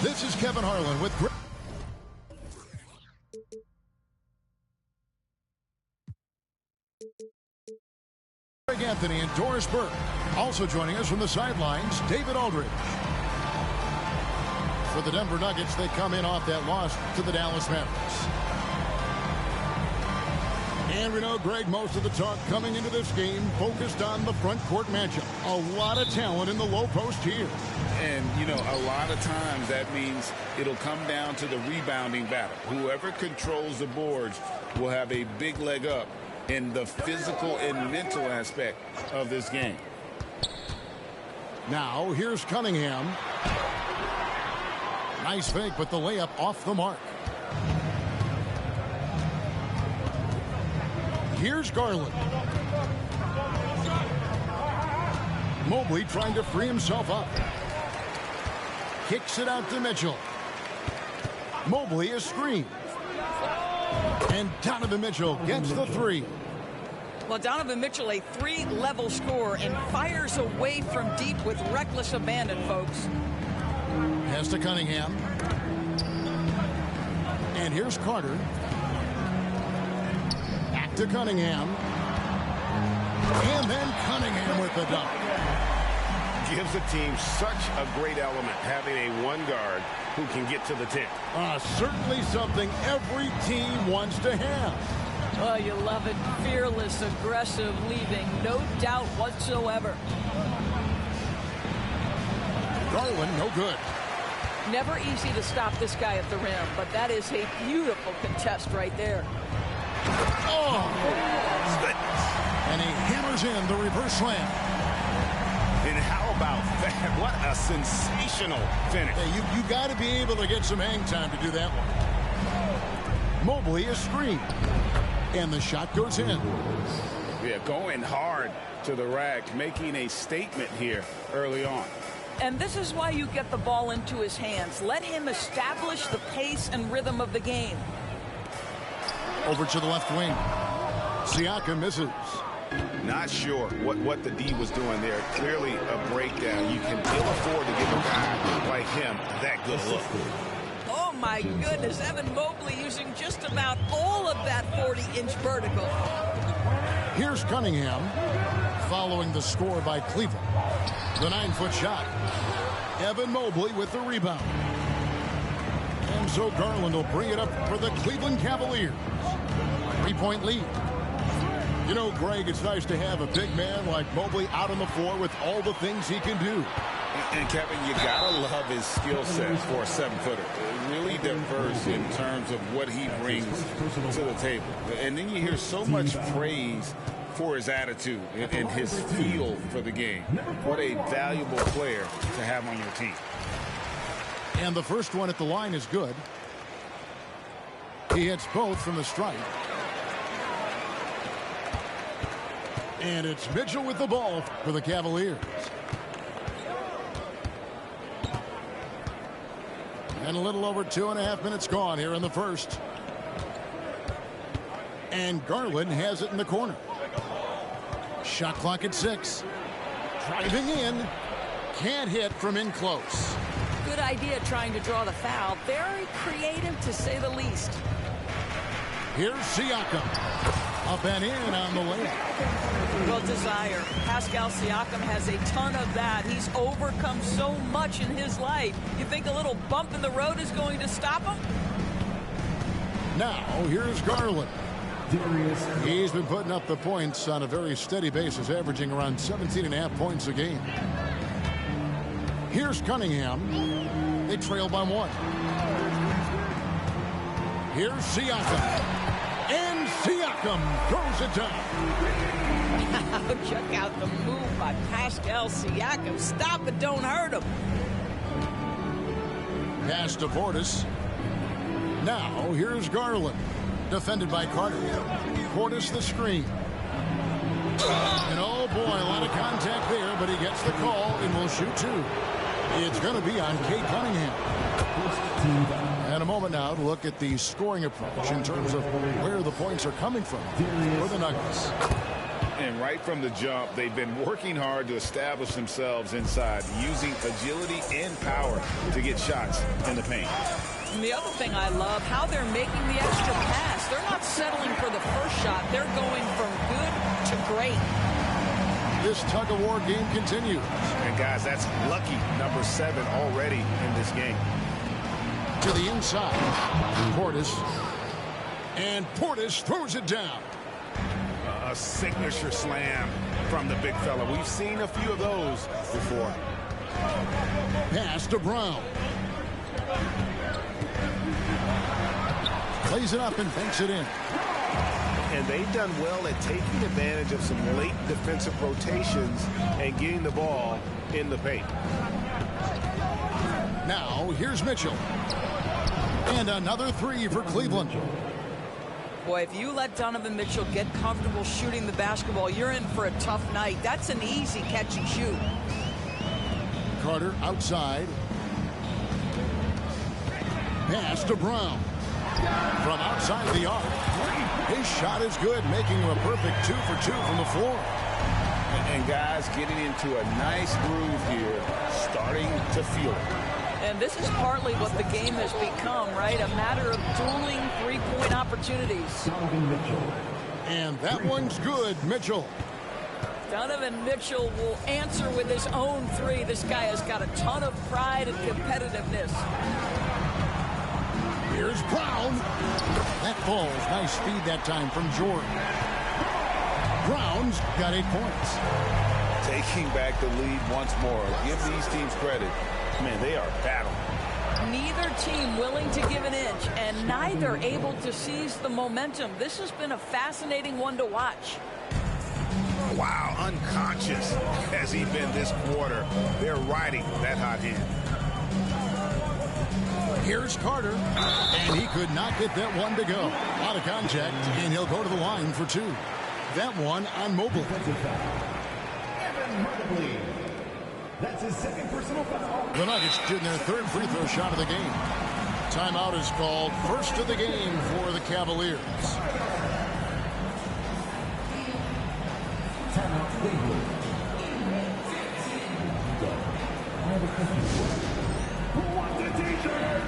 This is Kevin Harlan with Greg Anthony and Doris Burke. Also joining us from the sidelines, David Aldridge. For the Denver Nuggets, they come in off that loss to the Dallas Mavericks. And we know, Greg, most of the talk coming into this game focused on the front court matchup. A lot of talent in the low post here. And, you know, a lot of times that means it'll come down to the rebounding battle. Whoever controls the boards will have a big leg up in the physical and mental aspect of this game. Now, here's Cunningham. Nice fake, but the layup off the mark. Here's Garland. Mobley trying to free himself up. Kicks it out to Mitchell. Mobley is screened. And Donovan Mitchell gets the three. Well, Donovan Mitchell, a three-level scorer, and fires away from deep with reckless abandon, folks. Pass to Cunningham. And here's Carter. Back to Cunningham. And then Cunningham with the dunk. Gives the team such a great element, having a one guard who can get to the 10. Certainly something every team wants to have. Oh, you love it. Fearless, aggressive, leaving no doubt whatsoever. Garland, no good. Never easy to stop this guy at the rim, but that is a beautiful contest right there. Oh, goodness. And he hammers in the reverse slam. And how about that? What a sensational finish. Hey, you got to be able to get some hang time to do that one. Mobley is screened. And the shot goes in. Yeah, going hard to the rack, making a statement here early on. And this is why you get the ball into his hands. Let him establish the pace and rhythm of the game. Over to the left wing. Siakam misses. Not sure what the D was doing there. Clearly a breakdown. You can ill afford to give a guy like him that good look. Oh, my goodness. Evan Mobley using just about all of that 40-inch vertical. Here's Cunningham following the score by Cleveland. The 9-foot shot. Evan Mobley with the rebound. And so Garland will bring it up for the Cleveland Cavaliers. 3-point lead. You know, Greg, it's nice to have a big man like Mobley out on the floor with all the things he can do. And Kevin, you gotta love his skill set for a 7-footer. Really diverse in terms of what he brings to the table. And then you hear so much praise for his attitude and his feel for the game. What a valuable player to have on your team. And the first one at the line is good. He hits both from the stripe. And it's Mitchell with the ball for the Cavaliers. And a little over 2.5 minutes gone here in the first. And Garland has it in the corner. Shot clock at 6. Driving in. Can't hit from in close. Good idea trying to draw the foul. Very creative, to say the least. Here's Siakam. Up and in on the layup. Well, desire. Pascal Siakam has a ton of that. He's overcome so much in his life. You think a little bump in the road is going to stop him? Now, here's Garland. He's been putting up the points on a very steady basis, averaging around 17.5 points a game. Here's Cunningham. They trail by 1. Here's Siakam. And Siakam throws it down. Check out the move by Pascal Siakam. Stop it, don't hurt him. Pass to Portis. Now, here's Garland. Defended by Carter. Portis the screen. And oh boy, a lot of contact there, but he gets the call and will shoot 2. It's going to be on Cade Cunningham. And a moment now to look at the scoring approach in terms of where the points are coming from for the Nuggets. And right from the jump, they've been working hard to establish themselves inside, using agility and power to get shots in the paint. And the other thing I love, how they're making the extra pass. They're not settling for the first shot. They're going from good to great. This tug-of-war game continues. And guys, that's lucky number 7 already in this game. To the inside. Portis. And Portis throws it down. A signature slam from the big fella. We've seen a few of those before. Pass to Brown. Plays it up and banks it in. And they've done well at taking advantage of some late defensive rotations and getting the ball in the paint. Now, here's Mitchell. And another 3 for Cleveland. Boy, if you let Donovan Mitchell get comfortable shooting the basketball, you're in for a tough night. That's an easy catch and shoot. Carter outside. Pass to Brown. From outside the arc. His shot is good, making him a perfect 2 for 2 from the floor. And guys getting into a nice groove here, starting to feel it. And this is partly what the game has become, right? A matter of dueling three-point opportunities. And that one's good, Mitchell. Donovan Mitchell will answer with his own 3. This guy has got a ton of pride and competitiveness. Here's Brown. That falls. Nice speed that time from Jordan. Brown's got 8 points. Taking back the lead once more. Give these teams credit. Man, they are battling. Neither team willing to give an inch, and neither able to seize the momentum. This has been a fascinating one to watch. Wow, unconscious has he been this quarter. They're riding that hot hand. Here's Carter, and he could not get that one to go. Out of contact, and he'll go to the line for 2. That one on Mobley. Evan Mobley. That's his 2nd personal foul. The Nuggets getting their 3rd free throw shot of the game. Timeout is called. First of the game for the Cavaliers. Timeout, Cleveland. Who wants a t-shirt?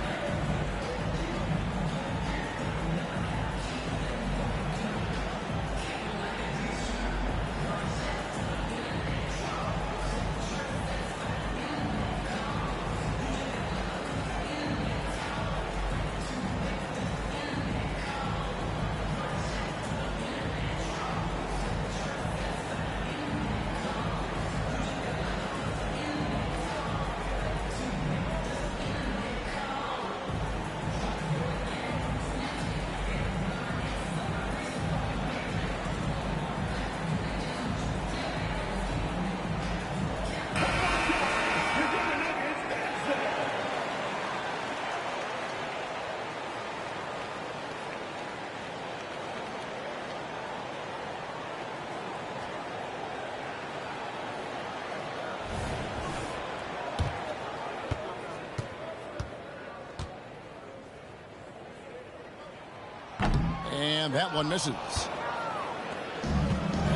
And that one misses.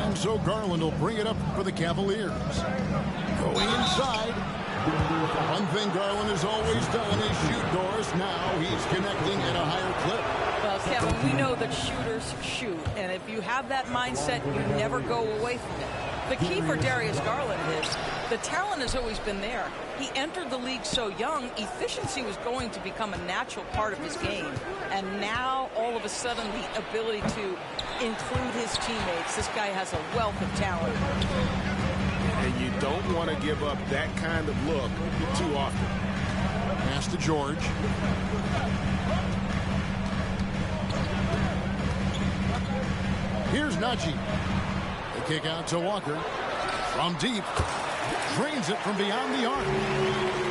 And so Garland will bring it up for the Cavaliers. Going inside. One thing Garland has always done is shoot, Doris. Now he's connecting at a higher clip. Well, Kevin, we know that shooters shoot, and if you have that mindset, you never go away from it. The key for Darius Garland is the talent has always been there. He entered the league so young, efficiency was going to become a natural part of his game. And now, all of a sudden, the ability to include his teammates. This guy has a wealth of talent. And you don't want to give up that kind of look too often. Pass to George. Here's Najee. The kick out to Walker. From deep. Drains it from beyond the arc.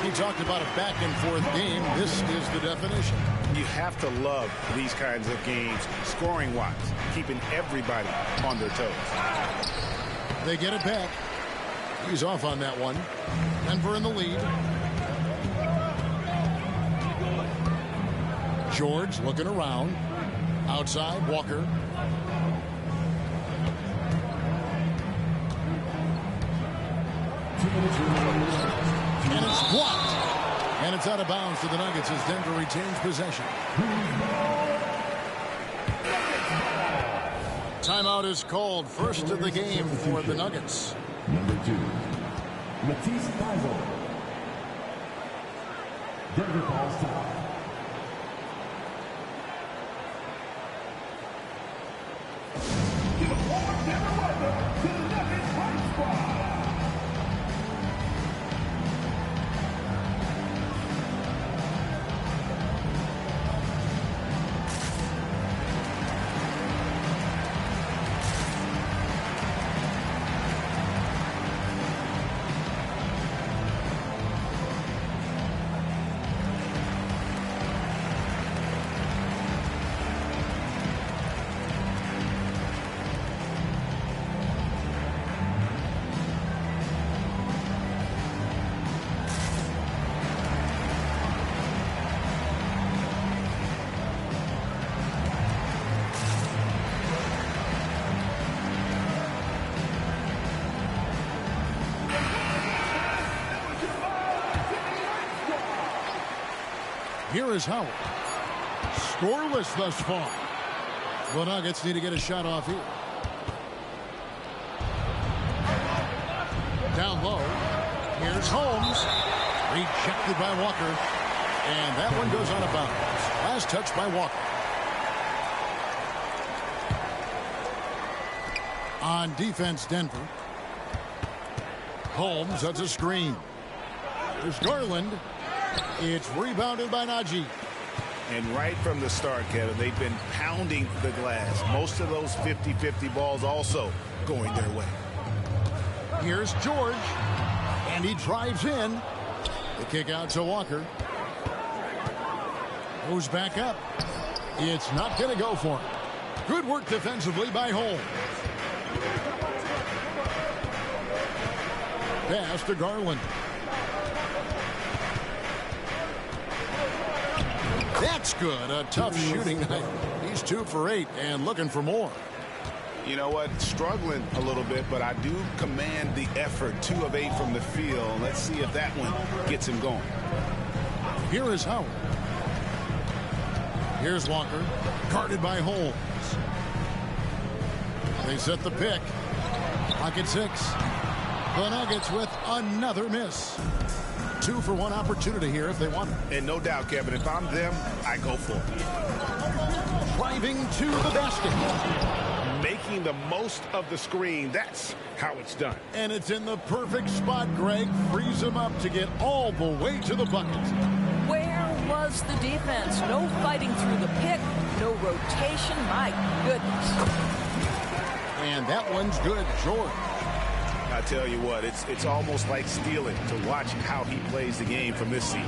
He talked about a back-and-forth game. This is the definition. You have to love these kinds of games, scoring-wise, keeping everybody on their toes. They get it back. He's off on that one. Denver in the lead. George looking around. Outside, Walker. And it's blocked. And it's out of bounds to the Nuggets as Denver retains possession. Timeout is called. First of the game for the Nuggets. Number 2, Matisse Thybulle. Denver calls time. Give a forward, Denver welcome to the Nuggets Fight Squad. Here is Howard. Scoreless thus far. The Nuggets need to get a shot off here. Down low. Here's Holmes. Rejected by Walker. And that one goes out of bounds. Last touch by Walker. On defense, Denver. Holmes, that's a screen. There's Garland. It's rebounded by Najee. And right from the start, Kevin, they've been pounding the glass. Most of those 50-50 balls also going their way. Here's George. And he drives in. The kick out to Walker. Moves back up. It's not going to go for him. Good work defensively by Holmes. Pass to Garland. That's good. A tough shooting night. He's 2 for 8 and looking for more. You know what? Struggling a little bit, but I do command the effort. 2 of 8 from the field. Let's see if that one gets him going. Here is Howard. Here's Walker. Guarded by Holmes. They set the pick. Pocket 6. The Nuggets with another miss. 2 for 1 opportunity here if they want it. And no doubt, Kevin, if I'm them, I go for it. Driving to the basket. Making the most of the screen. That's how it's done. And it's in the perfect spot, Greg. Frees him up to get all the way to the bucket. Where was the defense? No fighting through the pick, no rotation. My goodness. And that one's good, George. I tell you what, it's almost like stealing to watch how he plays the game from this seat.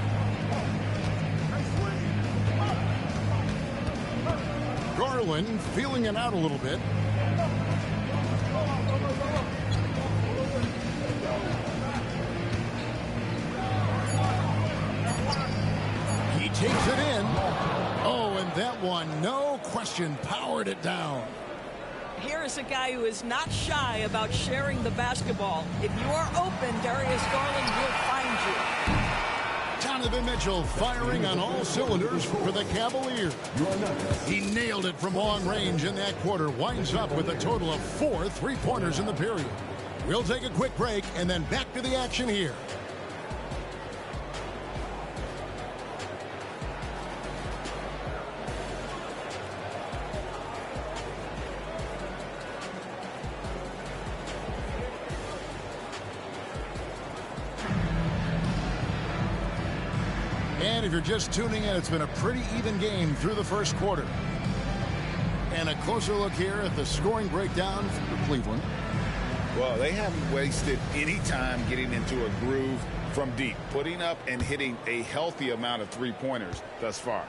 Garland feeling it out a little bit. He takes it in. Oh, and that one, no question, powered it down. Here is a guy who is not shy about sharing the basketball. If you are open, Darius Garland will find you. Donovan Mitchell firing on all cylinders for the Cavaliers. He nailed it from long range in that quarter. Winds up with a total of 4 3-pointers in the period. We'll take a quick break and then back to the action here. And if you're just tuning in, it's been a pretty even game through the first quarter. And a closer look here at the scoring breakdown for Cleveland. Well, they haven't wasted any time getting into a groove from deep, putting up and hitting a healthy amount of three-pointers thus far.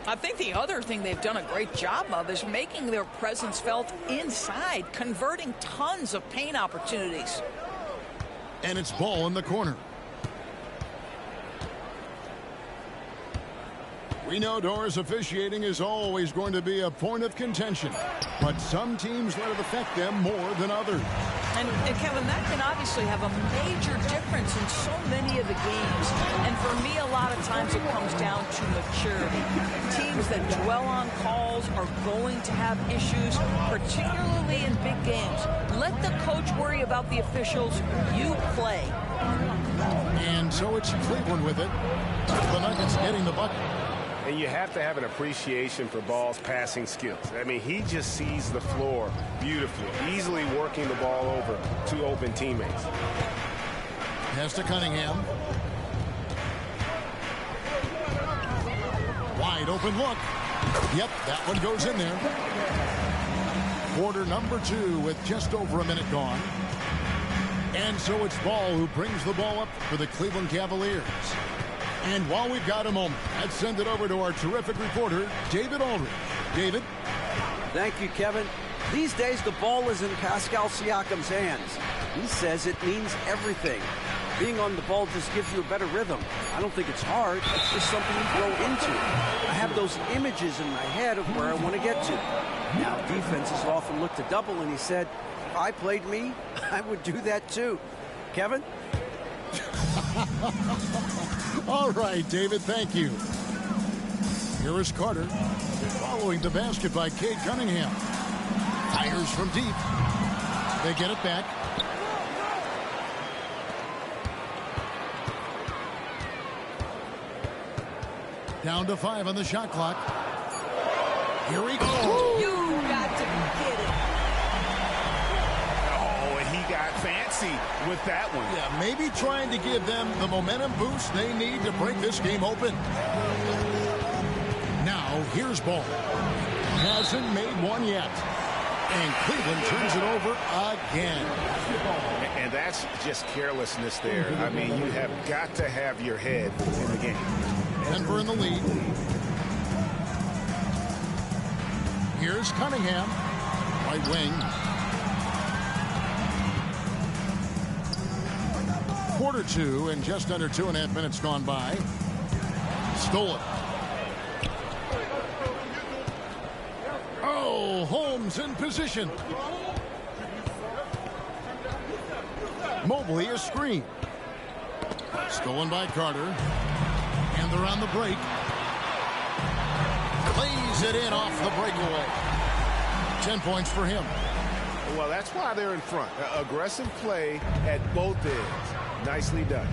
I think the other thing they've done a great job of is making their presence felt inside, converting tons of paint opportunities. And it's ball in the corner. We know Doris officiating is always going to be a point of contention, but some teams let it affect them more than others. And Kevin, that can obviously have a major difference in so many of the games. And for me, a lot of times it comes down to maturity. Teams that dwell on calls are going to have issues, particularly in big games. Let the coach worry about the officials. You play. And so it's Cleveland with it. The Nuggets getting the bucket. And you have to have an appreciation for Ball's passing skills. I mean, he just sees the floor beautifully, easily working the ball over to open teammates. Pass to Cunningham. Wide open look. Yep, that one goes in there. Quarter number 2 with just over a minute gone. And so it's Ball who brings the ball up for the Cleveland Cavaliers. And while we've got a moment, let's send it over to our terrific reporter, David Aldridge. David? Thank you, Kevin. These days, the ball is in Pascal Siakam's hands. He says it means everything. Being on the ball just gives you a better rhythm. I don't think it's hard. It's just something you grow into. I have those images in my head of where I want to get to. Now, defenses often look to double, and he said, if I played me, I would do that too. Kevin? All right, David, thank you. Here is Carter. Following the basket by Cade Cunningham. Fires from deep. They get it back. Down to 5 on the shot clock. Here we go. You got to be kidding. Oh, and he got fancy with that one. Yeah, maybe trying to give them the momentum boost they need to break this game open. Now, here's Ball. Hasn't made one yet. And Cleveland turns it over again. And that's just carelessness there. I mean, you have got to have your head in the game. Denver in the lead. Here's Cunningham. Right wing. Quarter 2 and just under 2.5 minutes gone by. Stolen. Oh, Holmes in position. Mobley a screen. Stolen by Carter. And they're on the break. Lays it in off the breakaway. 10 points for him. Well, that's why they're in front. Aggressive play at both ends. Nicely done.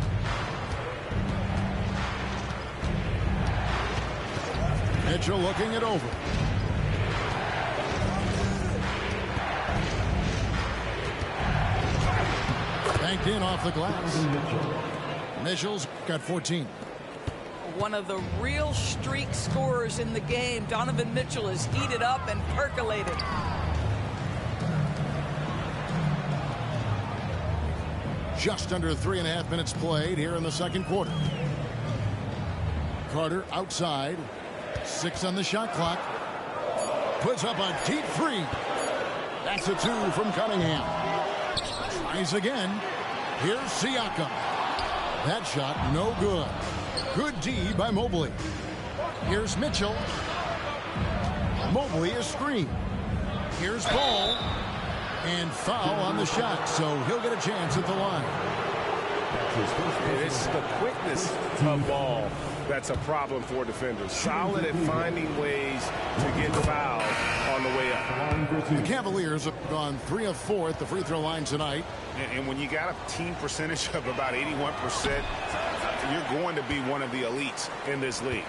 Mitchell looking it over. Banked in off the glass. Mitchell's got 14. One of the real streak scorers in the game. Donovan Mitchell is heated up and percolated. Just under 3.5 minutes played here in the second quarter. Carter outside. 6 on the shot clock. Puts up a deep 3. That's a 2 from Cunningham. Tries again. Here's Siakam. That shot no good. Good D by Mobley. Here's Mitchell. Mobley is screened. Here's Ball. And foul on the shot, so he'll get a chance at the line. It's the quickness of Ball that's a problem for defenders. Solid at finding ways to get fouled on the way up. The Cavaliers have gone 3 of 4 at the free throw line tonight. And when you got a team percentage of about 81%, you're going to be one of the elites in this league.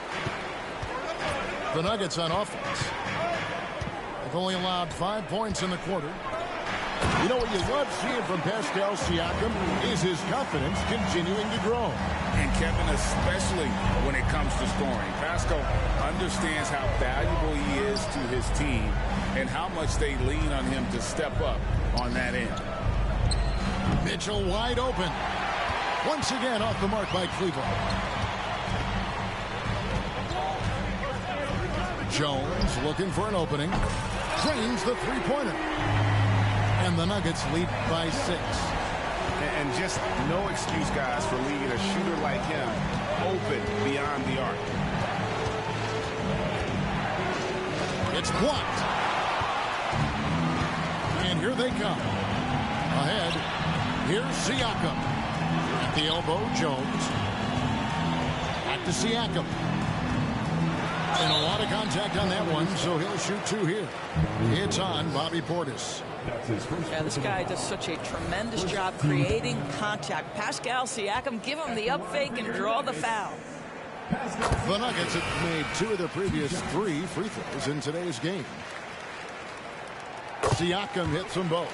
The Nuggets on offense. They've only allowed 5 points in the quarter. You know what you love seeing from Pascal Siakam is his confidence continuing to grow. And Kevin, especially when it comes to scoring. Pascal understands how valuable he is to his team and how much they lean on him to step up on that end. Mitchell wide open. Once again off the mark by Cleveland. Jones looking for an opening. Drains the three-pointer. And the Nuggets lead by 6. And just no excuse, guys, for leaving a shooter like him open beyond the arc. It's blocked. And here they come. Ahead, here's Siakam. At the elbow, Jones. Back to Siakam. And a lot of contact on that one, so he'll shoot 2 here. It's on Bobby Portis. Yeah, this guy does such a tremendous job creating contact. Pascal Siakam, give him the up fake and draw the foul. The Nuggets have made 2 of their previous 3 free throws in today's game. Siakam hits them both.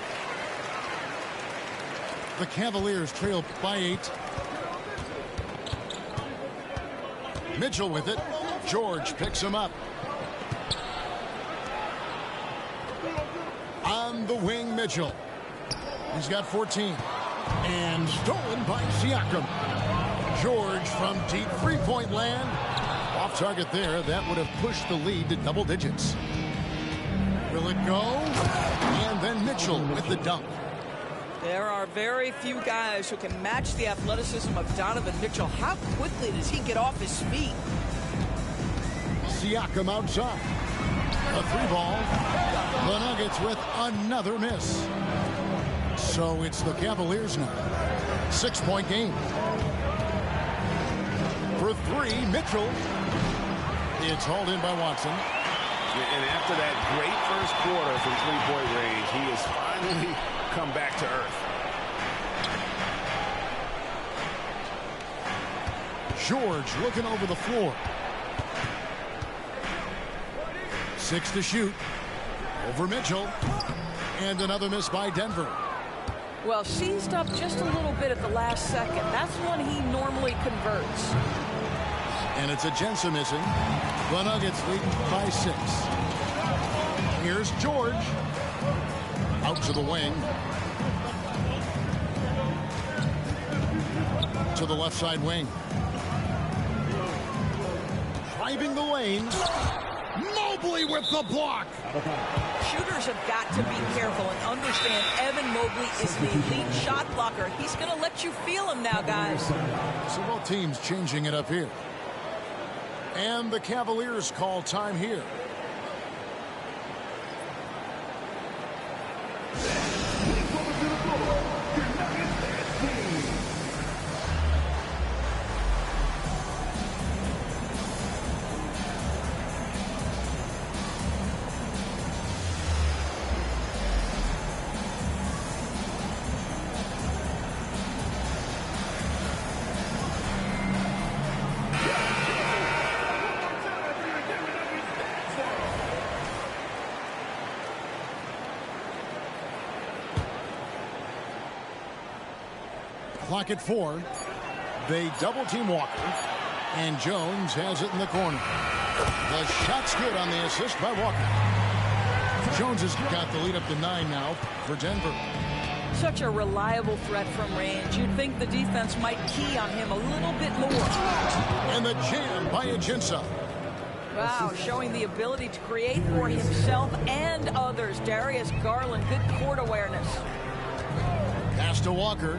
The Cavaliers trail by 8. Mitchell with it. George picks him up. On the wing, Mitchell. He's got 14. And stolen by Siakam. George from deep three-point land. Off target there. That would have pushed the lead to double digits. Will it go? And then Mitchell with the dunk. There are very few guys who can match the athleticism of Donovan Mitchell. How quickly does he get off his feet? Siakam outside. A 3-ball. The Nuggets with another miss. So it's the Cavaliers now. 6-point game. For 3, Mitchell. It's hauled in by Watson. And after that great first quarter from three-point range, he has finally come back to earth. George looking over the floor. 6 to shoot. Over Mitchell. And another miss by Denver. Well, seized up just a little bit at the last second. That's when he normally converts. And it's a Jensen missing. The Nuggets lead by 6. Here's George. Out to the wing. To the left side wing. Driving the lane. Mobley with the block. Shooters have got to be careful and understand Evan Mobley is an elite shot blocker. He's going to let you feel him now, guys. So both teams changing it up here. And the Cavaliers call time here. Clock at 4. They double team Walker. And Jones has it in the corner. The shot's good on the assist by Walker. Jones has got the lead up to 9 now for Denver. Such a reliable threat from range. You'd think the defense might key on him a little bit more. And the jam by Ajinça. Wow, showing the ability to create for himself and others. Darius Garland, good court awareness. Pass to Walker.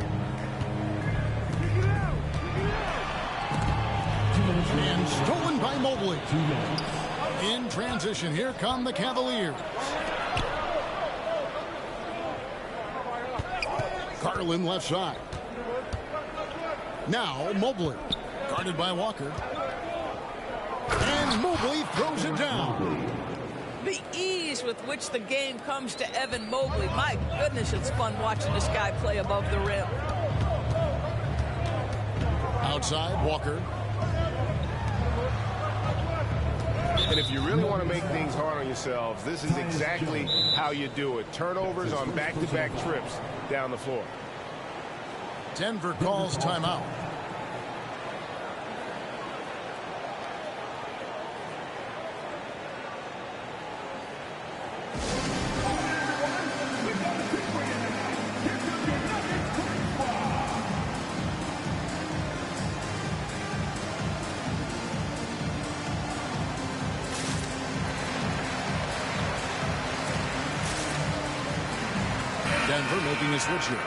And stolen by Mobley. In transition, here come the Cavaliers. Garland left side. Now Mobley, guarded by Walker. And Mobley throws it down. The ease with which the game comes to Evan Mobley. My goodness, it's fun watching this guy play above the rim. Outside, Walker. And if you really want to make things hard on yourselves, this is exactly how you do it. Turnovers on back-to-back trips down the floor. Denver calls timeout. Denver making a switch here.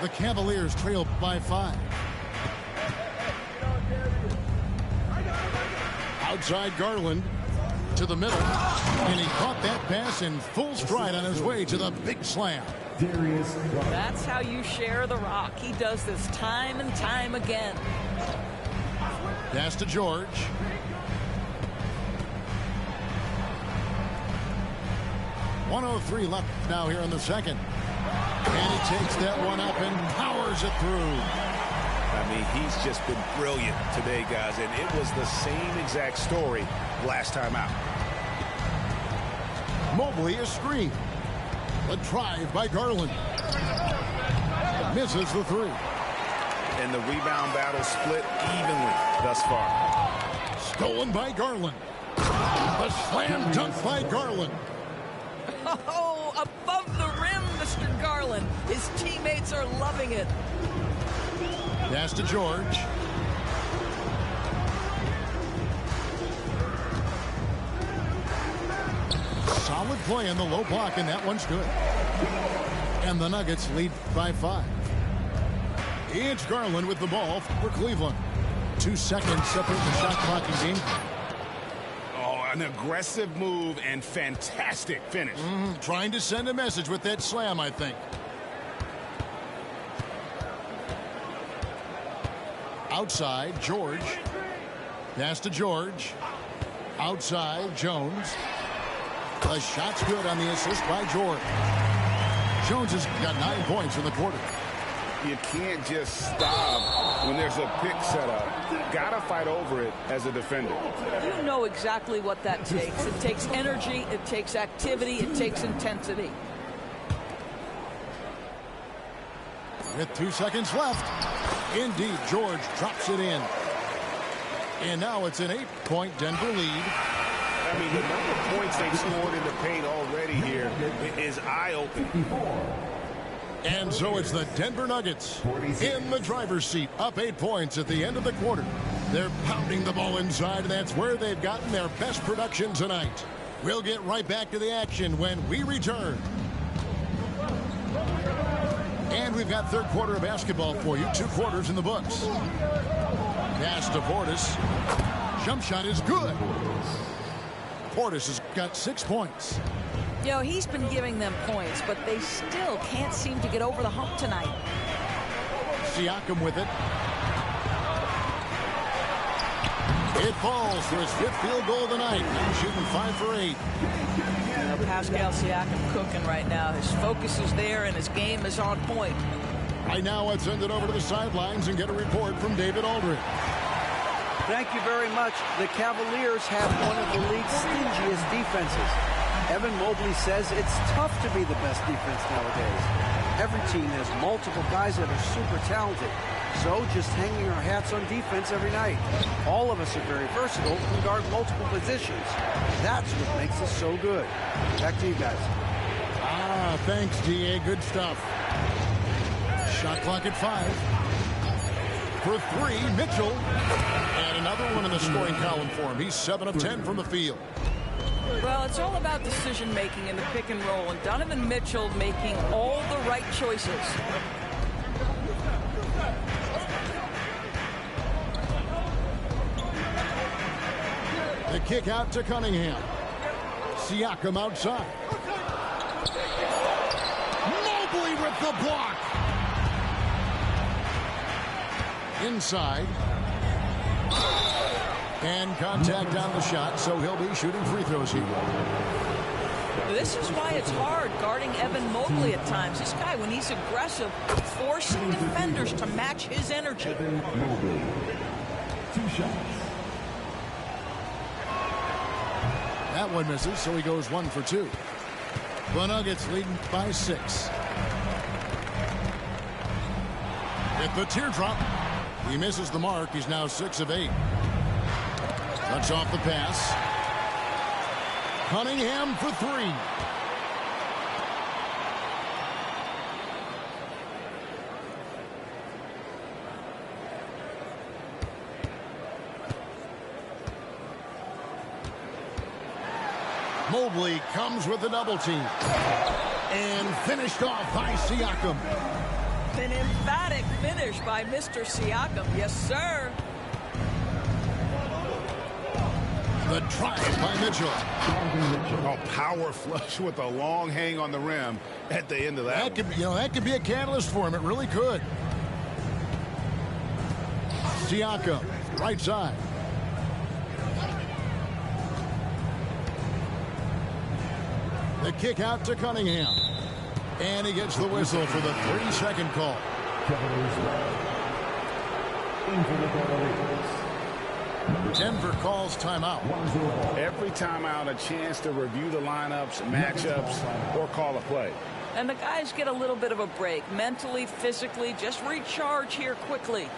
The Cavaliers trail by 5. Outside Garland to the middle. And he caught that pass in full stride on his way to the big slam. That's how you share the rock. He does this time and time again. Pass to George. .103 left now here in the second. And he takes that one up and powers it through. I mean, he's just been brilliant today, guys, and it was the same exact story last time out. Mobley a screen. A drive by Garland. Misses the 3. And the rebound battle split evenly thus far. Stolen by Garland. A slam dunk by Garland. Oh, above the rim, Mr. Garland. His teammates are loving it. Pass to George. Solid play in the low block, and that one's good. And the Nuggets lead by 5. It's Garland with the ball for Cleveland. 2 seconds separate the shot clock and game. An aggressive move and fantastic finish. Trying to send a message with that slam, I think. Outside, George. Pass to George. Outside, Jones. The shot's good on the assist by George. Jones has got 9 points in the quarter. You can't just stop when there's a pick set up. Gotta fight over it as a defender. You know exactly what that takes. It takes energy, it takes activity, it takes intensity. With 2 seconds left. Indeed, George drops it in. And now it's an 8-point Denver lead. I mean, the number of points they've scored in the paint already here is eye-opening. And so it's the Denver Nuggets in the driver's seat, up 8 points at the end of the quarter. They're pounding the ball inside, and that's where they've gotten their best production tonight. We'll get right back to the action when we return. And we've got third quarter of basketball for you, 2 quarters in the books. Pass to Portis. Jump shot is good. Portis has got 6 points. You know, he's been giving them points, but they still can't seem to get over the hump tonight. Siakam with it. It falls for his 5th field goal of the night. Now shooting 5 for 8. You know, Pascal Siakam cooking right now. His focus is there and his game is on point. Right now, let's send it over to the sidelines and get a report from David Aldridge. Thank you very much. The Cavaliers have one of the league's stingiest defenses. Evan Mobley says it's tough to be the best defense nowadays. Every team has multiple guys that are super talented. So just hanging our hats on defense every night. All of us are very versatile and guard multiple positions. That's what makes us so good. Back to you guys. Thanks, D.A. Good stuff. Shot clock at 5. For 3, Mitchell. And another one in the scoring column for him. He's 7 of 10 from the field. Well, it's all about decision-making in the pick and roll, and Donovan Mitchell making all the right choices. The kick out to Cunningham. Siakam outside. Mobley with the block. Inside. And contact on the shot, so he'll be shooting free throws here. This is why it's hard guarding Evan Mobley at times. This guy, when he's aggressive, forcing defenders to match his energy. Evan Mobley. 2 shots. That one misses, so he goes 1 for 2. The Nuggets leading by 6. At the teardrop. He misses the mark. He's now 6 of 8. Cuts off the pass. Cunningham for 3. Mobley comes with the double team. And finished off by Siakam. An emphatic finish by Mr. Siakam. Yes, sir. The drive by Mitchell. Oh, power flush with a long hang on the rim at the end of that. That could be a catalyst for him. It really could. Siakam, right side. The kick out to Cunningham. And he gets the whistle for the 3-second call. Denver calls timeout. Every timeout, a chance to review the lineups, matchups, or call a play. And the guys get a little bit of a break. Mentally, physically, just recharge here quickly.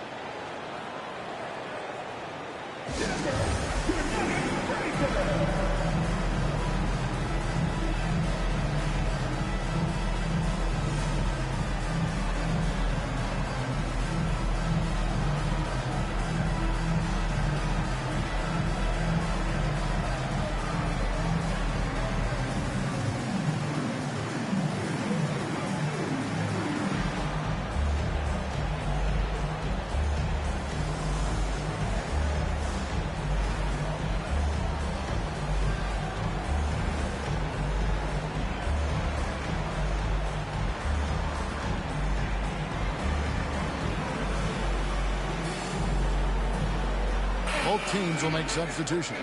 Both teams will make substitutions.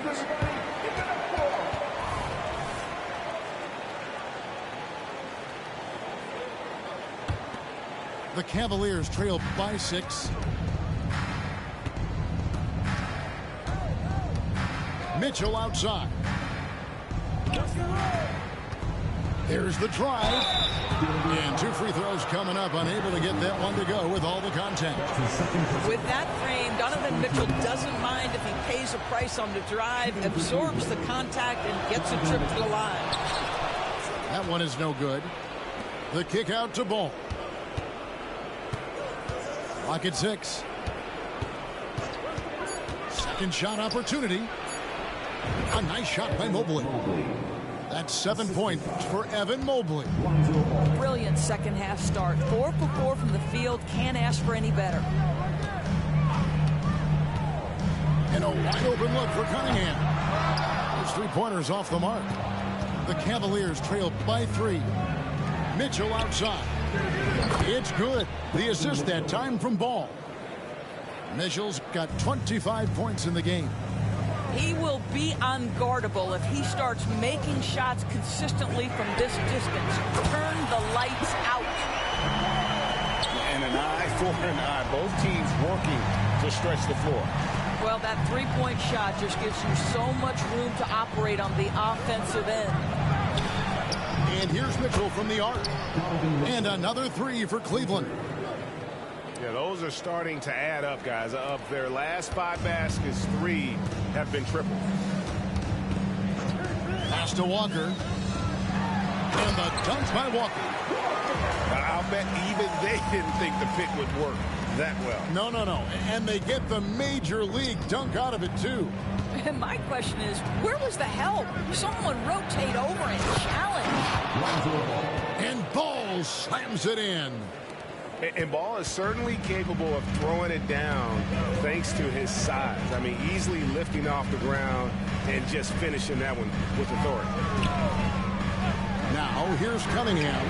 The Cavaliers trail by 6. Mitchell outside. There's the drive. And 2 free throws coming up. Unable to get that one to go with all the contact. With that frame, Donovan Mitchell doesn't mind if he pays a price on the drive, absorbs the contact, and gets a trip to the line. That one is no good. The kick out to Ball. Clock at 6. Second shot opportunity. A nice shot by Mobley. That's 7 points for Evan Mobley. Brilliant second half start. 4 for 4 from the field. Can't ask for any better. And a wide open look for Cunningham. His 3-pointers off the mark. The Cavaliers trail by 3. Mitchell outside. It's good. The assist that time from Ball. Mitchell's got 25 points in the game. He will be unguardable if he starts making shots consistently from this distance. Turn the lights out. And an eye for an eye. Both teams working to stretch the floor. Well, that 3-point shot just gives you so much room to operate on the offensive end. And here's Mitchell from the arc. And another 3 for Cleveland. Yeah, those are starting to add up, guys. Of their last 5 baskets, 3 have been triple. Pass to Walker. And the dunk by Walker. I'll bet even they didn't think the pick would work that well. No. And they get the major league dunk out of it, too. And my question is, where was the help? Someone rotate over and challenge. And Ball slams it in. And Ball is certainly capable of throwing it down thanks to his size. I mean, easily lifting off the ground and just finishing that one with authority. Now, here's Cunningham.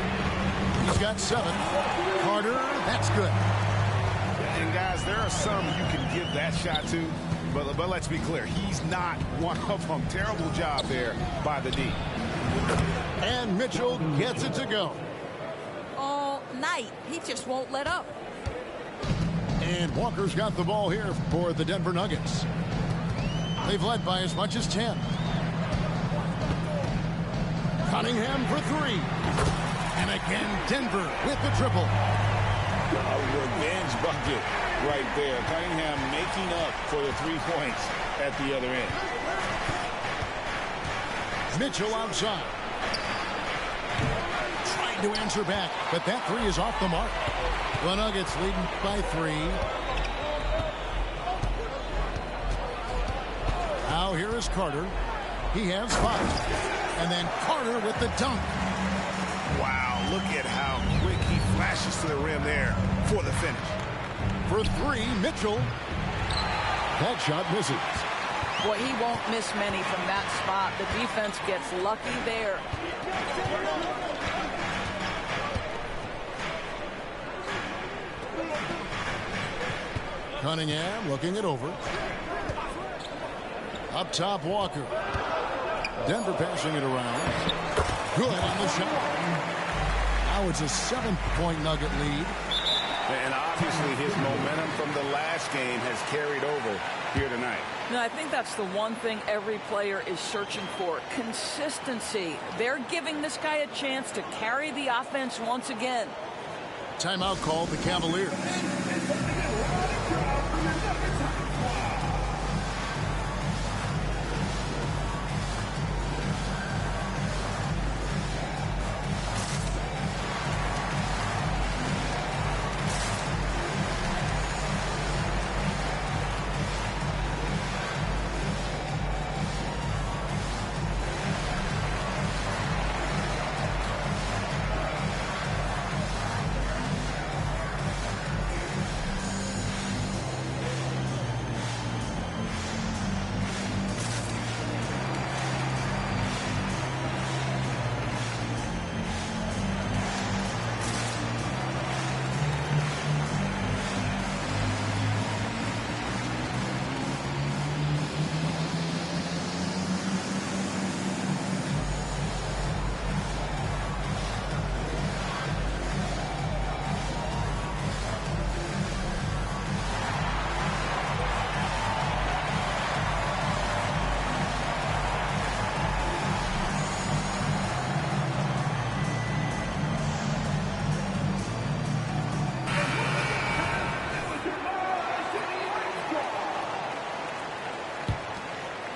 He's got 7. Carter, that's good. And, guys, there are some you can give that shot to, but let's be clear. He's not one of them. Terrible job there by the D. And Mitchell gets it to go. All night. He just won't let up. And Walker's got the ball here for the Denver Nuggets. They've led by as much as 10. Cunningham for 3. And again, Denver with the triple. A revenge bucket right there. Cunningham making up for the 3 points at the other end. Mitchell outside. Trying to answer back, but that 3 is off the mark. The Nuggets leading by 3. Now here is Carter. He has 5. And then Carter with the dunk. Wow, look at how quick he flashes to the rim there for the finish. For 3, Mitchell. That shot misses. Boy, he won't miss many from that spot. The defense gets lucky there. Cunningham looking it over. Up top, Walker. Denver passing it around. Good on the shot. Now it's a 7-point Nugget lead. And obviously his momentum from the last game has carried over here tonight. No, I think that's the one thing every player is searching for. Consistency. They're giving this guy a chance to carry the offense once again. Timeout called the Cavaliers.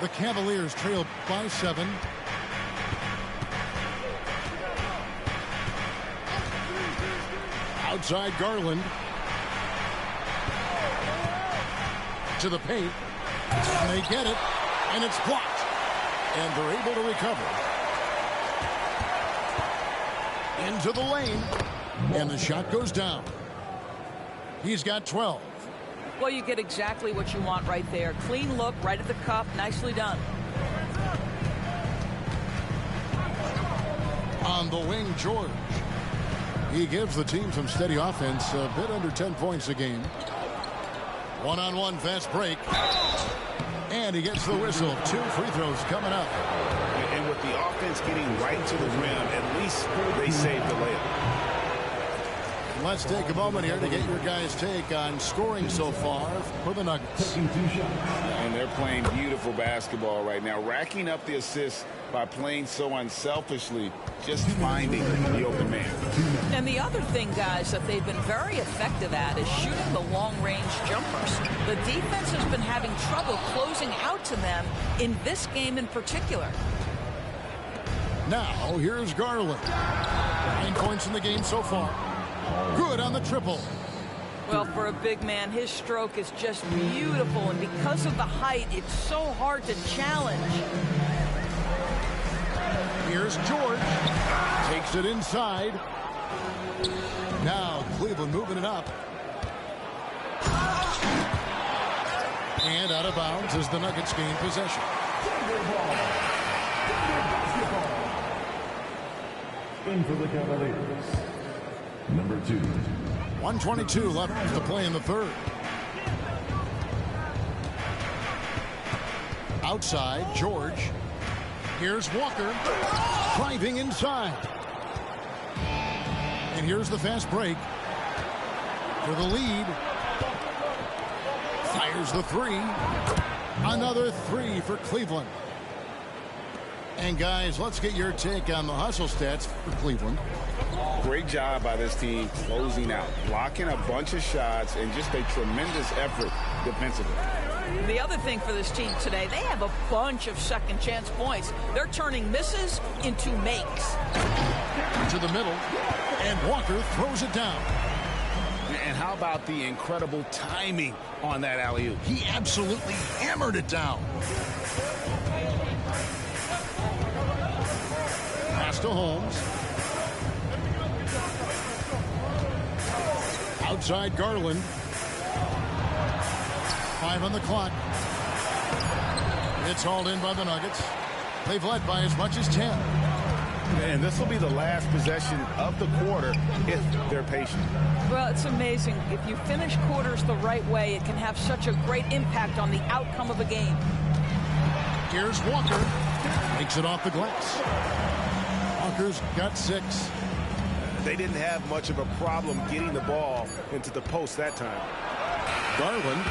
The Cavaliers trailed by 7. Outside Garland. To the paint. And they get it. And it's blocked. And they're able to recover. Into the lane. And the shot goes down. He's got 12. Well, you get exactly what you want right there. Clean look, right at the cup. Nicely done. On the wing, George. He gives the team some steady offense, a bit under 10 points a game. One-on-one fast break. And he gets the whistle. 2 free throws coming up. And with the offense getting right to the rim, at least they saved the layup. Let's take a moment here to get your guys' take on scoring so far for the Nuggets. And they're playing beautiful basketball right now, racking up the assists by playing so unselfishly, just finding the open man. And the other thing, guys, that they've been very effective at is shooting the long-range jumpers. The defense has been having trouble closing out to them in this game in particular. Now, here's Garland. 9 points in the game so far. Good on the triple. Well, for a big man, his stroke is just beautiful, and because of the height, it's so hard to challenge. Here's George. Takes it inside. Now Cleveland moving it up. And out of bounds as the Nuggets gain possession. In for the Cavaliers, number 2. 1:22 left to play in the third. Outside, George. Here's Walker driving inside. And here's the fast break for the lead. Fires the three. Another three for Cleveland. And guys, let's get your take on the hustle stats for Cleveland. Great job by this team closing out, blocking a bunch of shots, and just a tremendous effort defensively. The other thing for this team today, they have a bunch of second chance points. They're turning misses into makes. To the middle, and Walker throws it down. And how about the incredible timing on that alley-oop? He absolutely hammered it down. Pass to Holmes. Outside Garland. 5 on the clock. It's hauled in by the Nuggets. They've led by as much as 10. And this will be the last possession of the quarter if they're patient. Well, it's amazing. If you finish quarters the right way, it can have such a great impact on the outcome of a game. Here's Walker. Takes it off the glass. Walker's got 6. They didn't have much of a problem getting the ball into the post that time. Garland.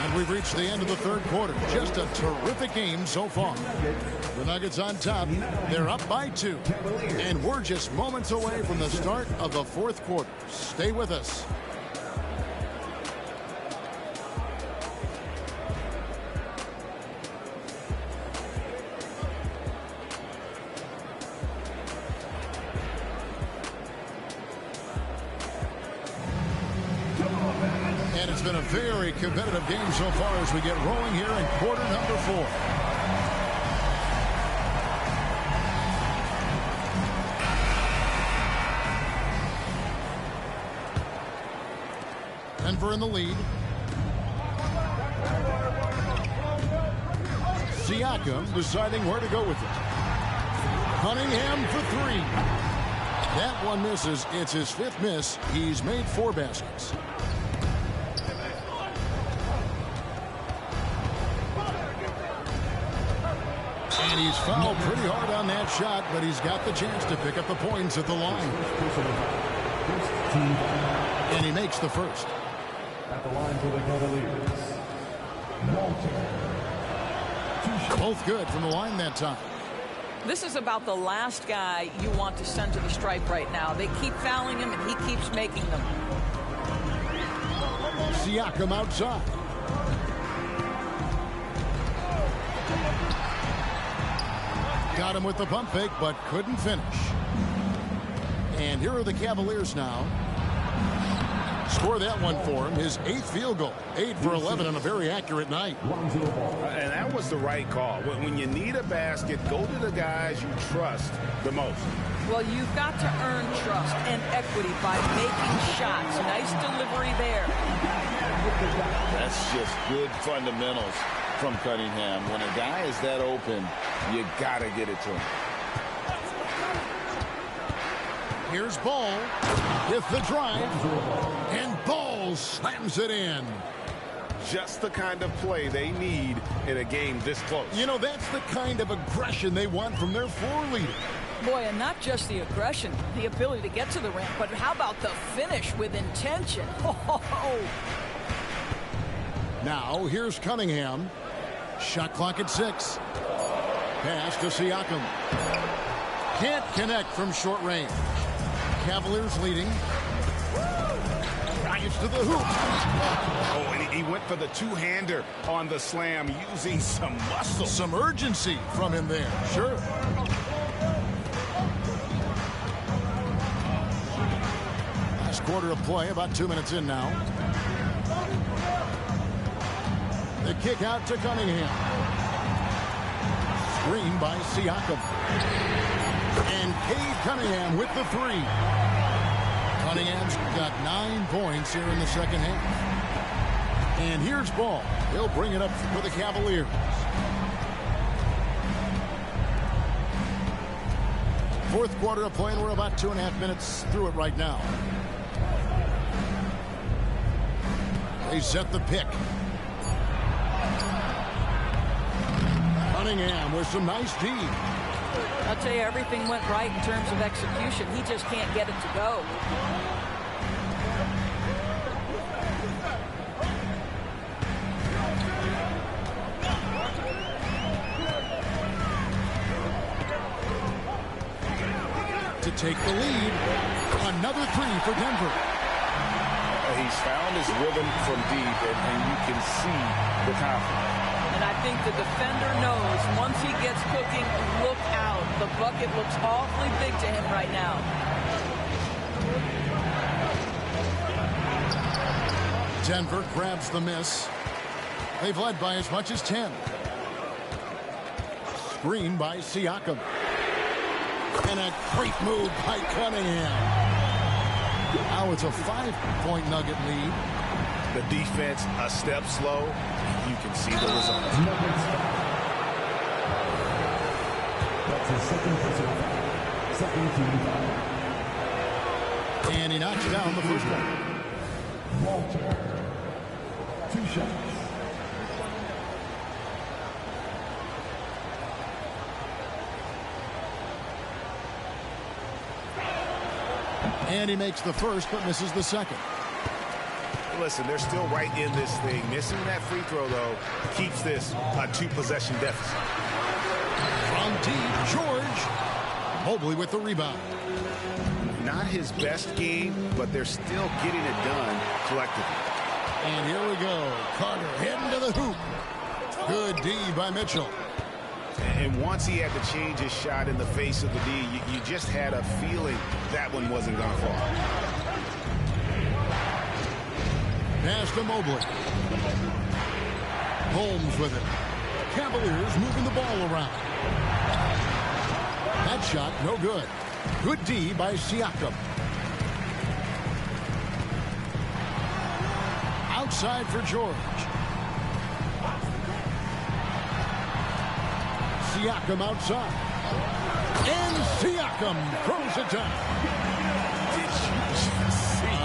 And we've reached the end of the third quarter. Just a terrific game so far. The Nuggets on top. They're up by 2. And we're just moments away from the start of the fourth quarter. Stay with us. And it's been a very competitive game so far as we get rolling here in quarter number 4. Denver in the lead. Siakam deciding where to go with it. Cunningham for 3. That one misses. It's his 5th miss. He's made 4 baskets. And he's fouled pretty hard on that shot, but he's got the chance to pick up the points at the line. And he makes the first. At the line for the Cavaliers, Walter. Both good from the line that time. This is about the last guy you want to send to the stripe right now. They keep fouling him, and he keeps making them. Siakam outside. Got him with the pump fake, but couldn't finish. And here are the Cavaliers now. Score that one for him. His 8th field goal. 8 for 11 on a very accurate night. And that was the right call. When you need a basket, go to the guys you trust the most. Well, you've got to earn trust and equity by making shots. Nice delivery there. That's just good fundamentals from Cunningham. When a guy is that open, you got to get it to him. Here's Ball with the drive. And Ball slams it in. Just the kind of play they need in a game this close. You know, that's the kind of aggression they want from their floor leader. Boy, and not just the aggression, the ability to get to the rim, but how about the finish with intention? Oh. Now, here's Cunningham. Shot clock at 6. Pass to Siakam. Can't connect from short range. Cavaliers leading. Drives to the hoop. Oh, and he went for the two-hander on the slam using some muscle. Some urgency from him there. Sure. Last quarter of play, about 2 minutes in now. The kick out to Cunningham. Screen by Siakam. And Cade Cunningham with the three. Cunningham's got 9 points here in the second half. And here's Ball. He'll bring it up for the Cavaliers. Fourth quarter of play, and we're about 2.5 minutes through it right now. They set the pick. Cunningham with some nice D. I'll tell you, everything went right in terms of execution. He just can't get it to go. To take the lead. Another three for Denver. He's found his rhythm from deep, and you can see the confidence. And I think the defender knows once he gets cooking, look out. The bucket looks awfully big to him right now. Denver grabs the miss. They've led by as much as 10. Screen by Siakam. And a great move by Cunningham. Now it's a 5-point Nugget lead. The defense a step slow. You can see the result. That's his second team foul. And he knocks down the first one. Walter. 2 shots. And he makes the first, but misses the second. Listen, they're still right in this thing. Missing that free throw, though, keeps this a 2-possession deficit. From deep, George. Mobley with the rebound. Not his best game, but they're still getting it done collectively. And here we go. Carter heading to the hoop. Good D by Mitchell. And once he had to change his shot in the face of the D, you just had a feeling that one wasn't going to fall. Pass to Mobley. Holmes with it. Cavaliers moving the ball around. That shot, no good. Good D by Siakam. Outside for George. Siakam outside. And Siakam throws it down. Did you just see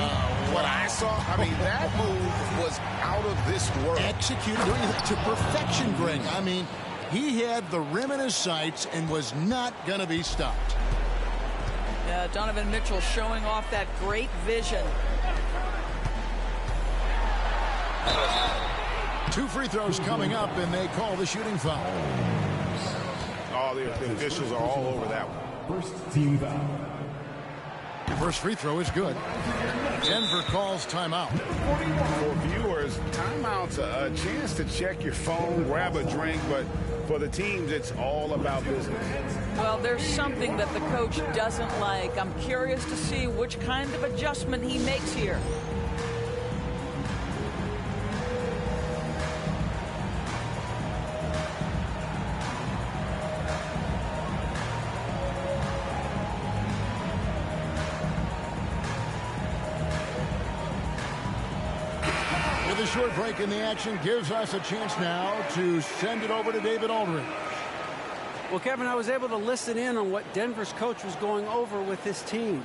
what I saw? I mean, that move was out of this world. Executed to perfection, Greg. I mean, he had the rim in his sights and was not going to be stopped. Yeah, Donovan Mitchell showing off that great vision. 2 free throws coming up, and they call the shooting foul. Oh, the officials are all over that one. First team foul. First free throw is good. Denver calls timeout. For viewers, timeout's a chance to check your phone, grab a drink, but for the teams, it's all about business. Well, there's something that the coach doesn't like. I'm curious to see which kind of adjustment he makes here. With a short break in the action gives us a chance now to send it over to David Aldridge. Well, Kevin, I was able to listen in on what Denver's coach was going over with his team.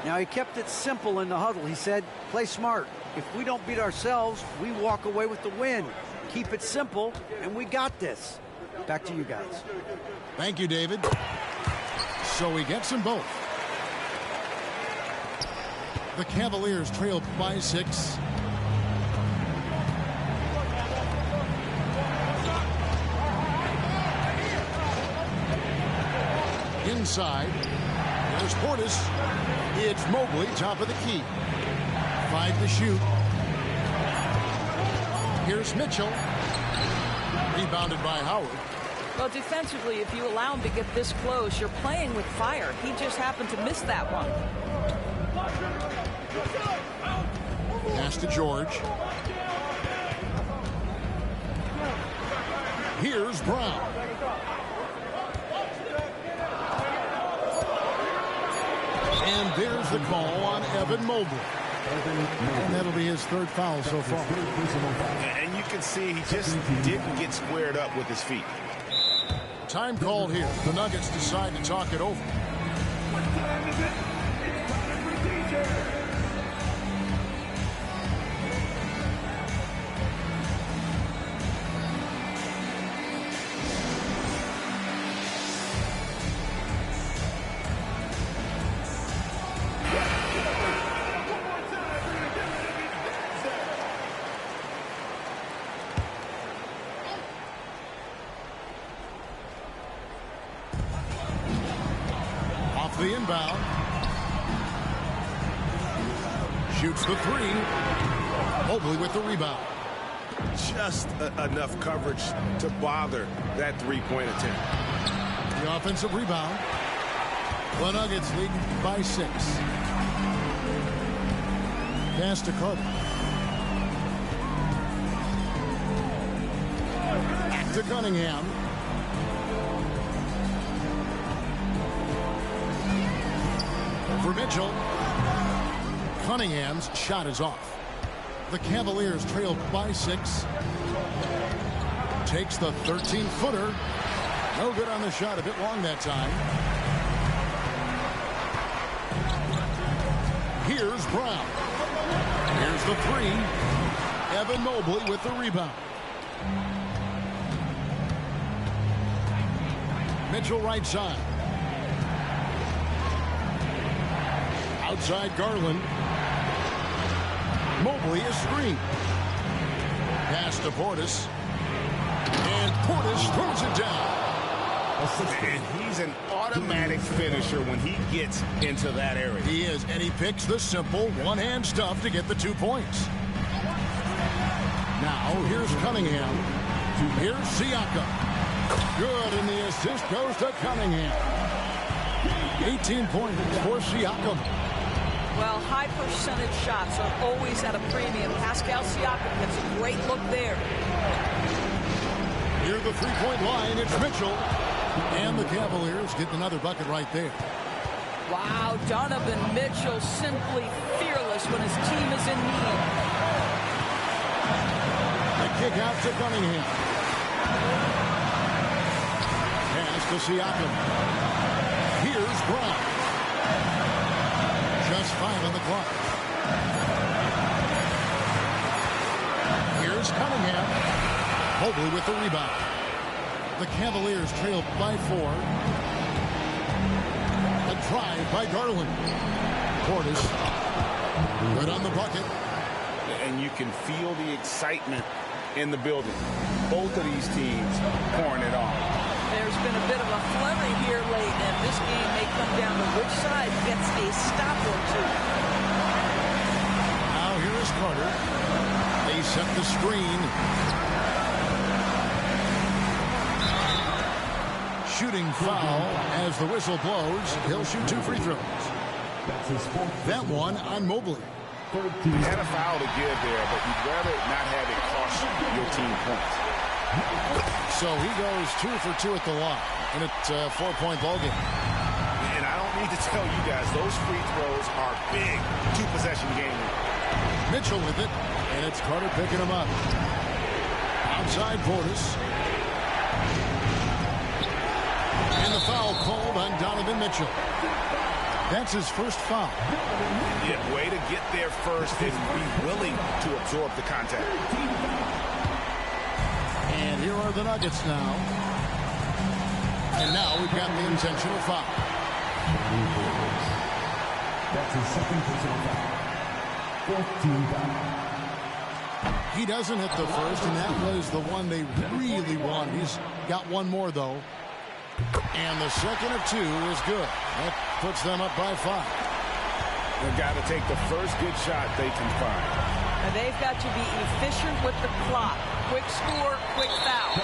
Now, he kept it simple in the huddle. He said, play smart. If we don't beat ourselves, we walk away with the win. Keep it simple, and we got this. Back to you guys. Thank you, David. So he gets them both. The Cavaliers trail by 6. Inside, there's Portis. It's Mobley, top of the key. 5 to shoot. Here's Mitchell. Rebounded by Howard. Well, defensively, if you allow him to get this close, you're playing with fire. He just happened to miss that one. Pass to George. Here's Brown. And there's the call on Evan Mobley. And that'll be his third foul so far. And you can see he just didn't get squared up with his feet. Time called here. The Nuggets decide to talk it over. What time is it? It's time for DJ. The inbound. Shoots the three. Mobley with the rebound. Just enough coverage to bother that three-point attempt. The offensive rebound. The Nuggets lead by 6. Pass to Carter. Back to Cunningham. For Mitchell. Cunningham's shot is off. The Cavaliers trail by 6. Takes the 13-footer. No good on the shot. A bit long that time. Here's Brown. Here's the 3. Evan Mobley with the rebound. Mitchell right side. Outside Garland. Mobley is screened. Pass to Portis. And Portis throws it down. And he's an automatic finisher when he gets into that area. He is, and he picks the simple one-hand stuff to get the 2 points. Now, here's Cunningham. Here's Siakam. Good, and the assist goes to Cunningham. 18 points for Siakam. Well, high percentage shots are always at a premium. Pascal Siakam gets a great look there. Near the three-point line, it's Mitchell. And the Cavaliers get another bucket right there. Wow, Donovan Mitchell simply fearless when his team is in need. The kick out to Cunningham. Pass to Siakam. Here's Brown. Just 5 on the clock. Here's Cunningham. Mobley with the rebound. The Cavaliers trail by 4. A drive by Garland. Portis. Good on the bucket. And you can feel the excitement in the building. Both of these teams pouring it on. There's been a bit of a flurry here late, and this game may come down to which side gets a stop or 2. Now here is Carter. They set the screen. Shooting foul as the whistle blows. He'll shoot 2 free throws. That one on Mobley. He had a foul to give there, but you'd rather not have it cost your team points. So he goes 2 for 2 at the line in a 4-point ballgame. And I don't need to tell you guys, those free throws are big 2-possession game. Mitchell with it, and it's Carter picking him up. Outside Portis. And the foul called on Donovan Mitchell. That's his first foul. Yeah, way to get there first and be willing to absorb the contact. And here are the Nuggets now. And now we've got the intentional foul. That's his second personal foul. 14 foul. He doesn't hit the first, and that was the one they really wanted. He's got one more, though. And the second of 2 is good. That puts them up by 5. They've got to take the first good shot they can find. And they've got to be efficient with the clock. Quick score, quick foul.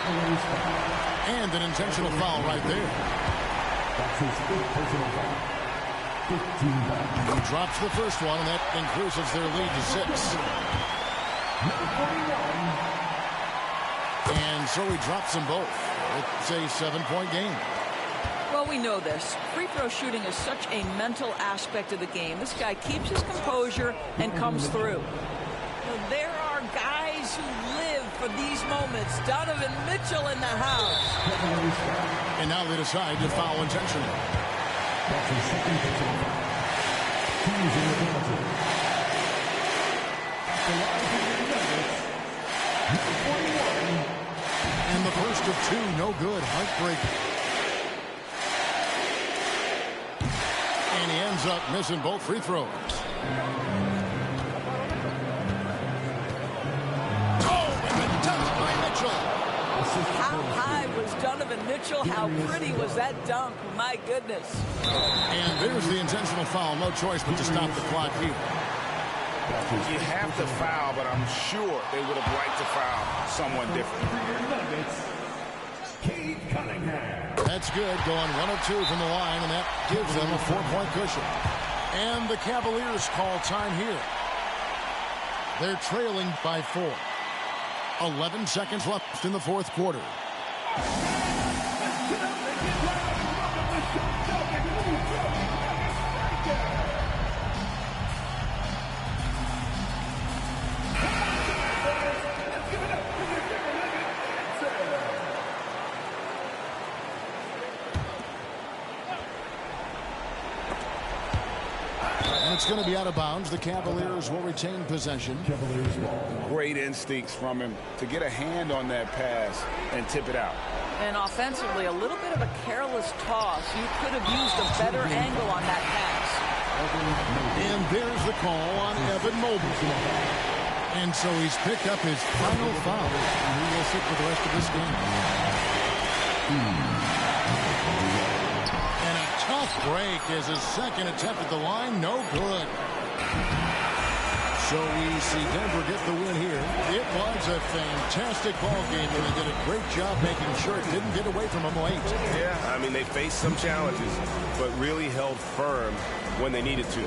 And an intentional foul right there. That's his fifth personal foul. 15 foul. He drops the first one, and that increases their lead to 6. Number 41. And so he drops them both. It's a 7-point game. Well, Well, we know this. Free throw shooting is such a mental aspect of the game. This guy keeps his composure and comes through. Now, there are guys who live for these moments. Donovan Mitchell in the house. And now they decide to foul intentionally. That's his second personal foul. He's in the penalty. At the line for the Nuggets, number 21. And the first of two, no good. Heartbreaking. And he ends up missing both free throws. Oh, and the dunk by Mitchell. How high was Donovan Mitchell? How pretty was that dunk? My goodness. And there's the intentional foul. No choice but to stop the clock here. You have to foul, but I'm sure they would have liked to foul someone different. Cade Cunningham. That's good, going 1 of 2 from the line, and that gives them a 4-point cushion. And the Cavaliers call time here. They're trailing by 4. 11 seconds left in the fourth quarter. It's going to be out of bounds. The Cavaliers will retain possession. Great instincts from him to get a hand on that pass and tip it out. And offensively, a little bit of a careless toss. You could have used a better angle on that pass. And there's the call on Evan Mobley. And so he's picked up his final foul. And he will sit for the rest of this game. And a tough break as his second attempt at the line. No good. So we see Denver get the win here. It was a fantastic ball game, and they did a great job making sure it didn't get away from them late. Yeah, I mean, they faced some challenges, but really held firm when they needed to.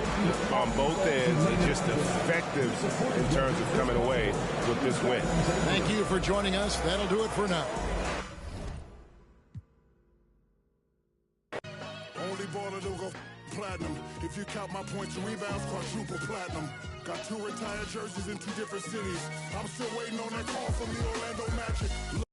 On both ends, and just effective in terms of coming away with this win. Thank you for joining us. That'll do it for now. Only baller to go platinum. If you count my points and rebounds, quadruple platinum. Got 2 retired jerseys in 2 different cities. I'm still waiting on that call from the Orlando Magic.